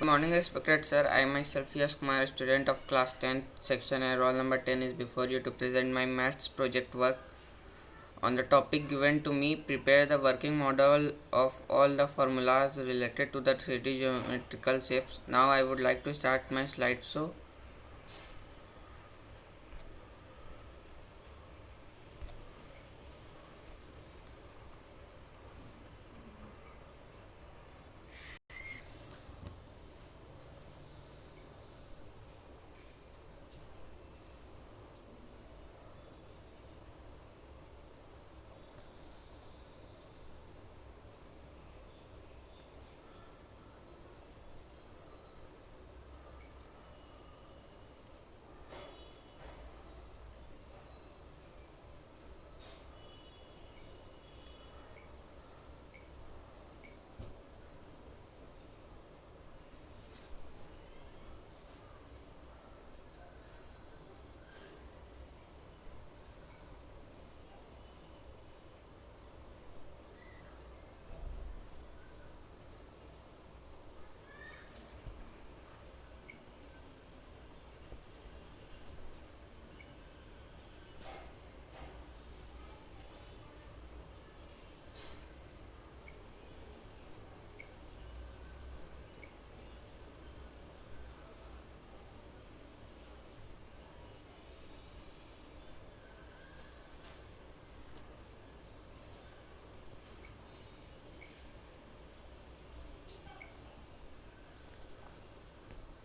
Morning, respected sir. I myself, Yash Kumar, a student of class 10, section A, roll number 10, is before you to present my maths project work on the topic given to me. Prepare the working model of all the formulas related to the 3D geometrical shapes. Now, I would like to start my slideshow.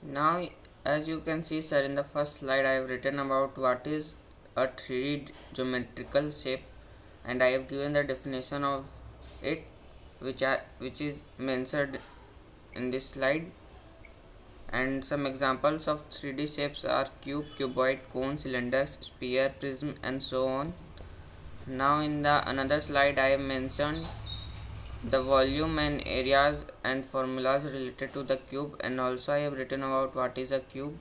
Now, as you can see, sir, in the first slide, I have written about what is a 3D geometrical shape, and I have given the definition of it, which is mentioned in this slide. And some examples of 3D shapes are cube, cuboid, cone, cylinders, sphere, prism, and so on. Now in the another slide I have mentioned the volume and areas and formulas related to the cube, and also I have written about what is a cube.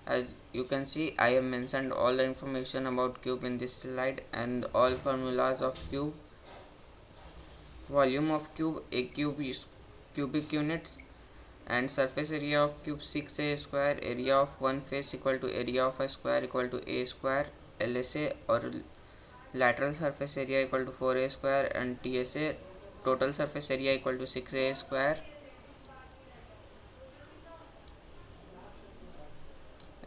As you can see, I have mentioned all the information about cube in this slide and all formulas of cube. Volume of cube, a cube is cubic units, and surface area of cube 6a square, area of one face equal to area of a square equal to a square, LSA or lateral surface area equal to 4a square, and TSA total surface area equal to 6a square.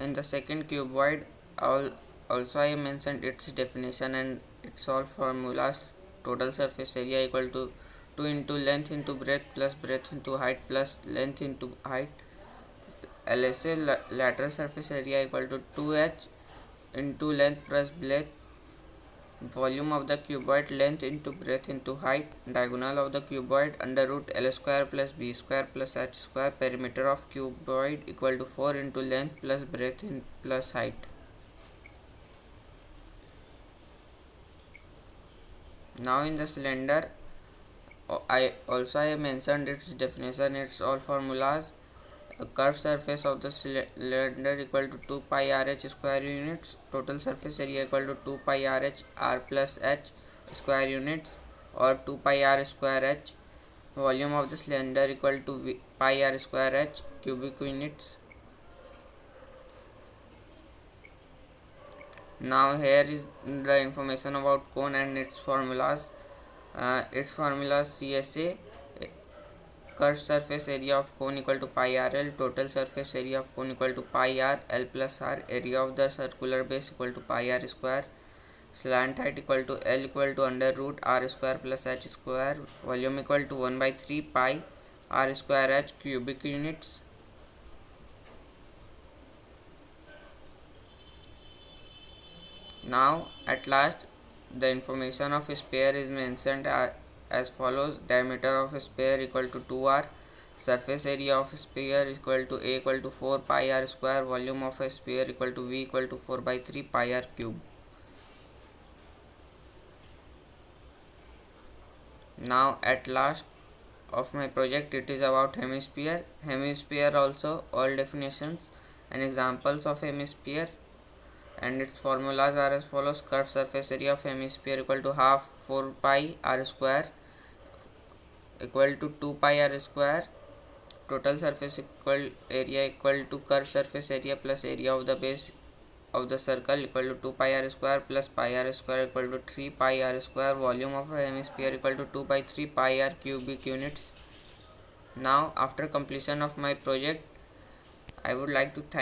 In the second cuboid, also I mentioned its definition and its all formulas. Total surface area equal to 2 into length into breadth plus breadth into height plus length into height. LSA lateral surface area equal to 2h into length plus breadth. Volume of the cuboid, length into breadth into height. Diagonal of the cuboid, under root L square plus B square plus H square. Perimeter of cuboid equal to 4 into length plus breadth plus height. Now in the cylinder, I have mentioned its definition, its all formulas. A curved surface of the cylinder equal to 2 pi rh square units. Total surface area equal to 2 pi rh r plus h square units, or 2 pi r square h. Volume of the cylinder equal to pi r square h cubic units. Now here is the information about cone and its formulas. Its formulas: CSA, curved surface area of cone equal to pi rl, total surface area of cone equal to pi r l plus r, area of the circular base equal to pi r square, slant height equal to l equal to under root r square plus h square, volume equal to 1 by 3 pi r square h cubic units. Now at last, the information of a sphere is mentioned as follows: diameter of a sphere equal to 2r, surface area of a sphere equal to a equal to 4 pi r square, volume of a sphere equal to v equal to 4 by 3 pi r cube. Now at last of my project, it is about hemisphere. Hemisphere also, all definitions and examples of hemisphere and its formulas are as follows: curved surface area of hemisphere equal to half 4 pi r square equal to 2 pi r square, total surface equal area equal to curved surface area plus area of the base of the circle equal to 2 pi r square plus pi r square equal to 3 pi r square. Volume of a hemisphere equal to 2 by 3 pi r cubic units. Now after completion of my project, I would like to thank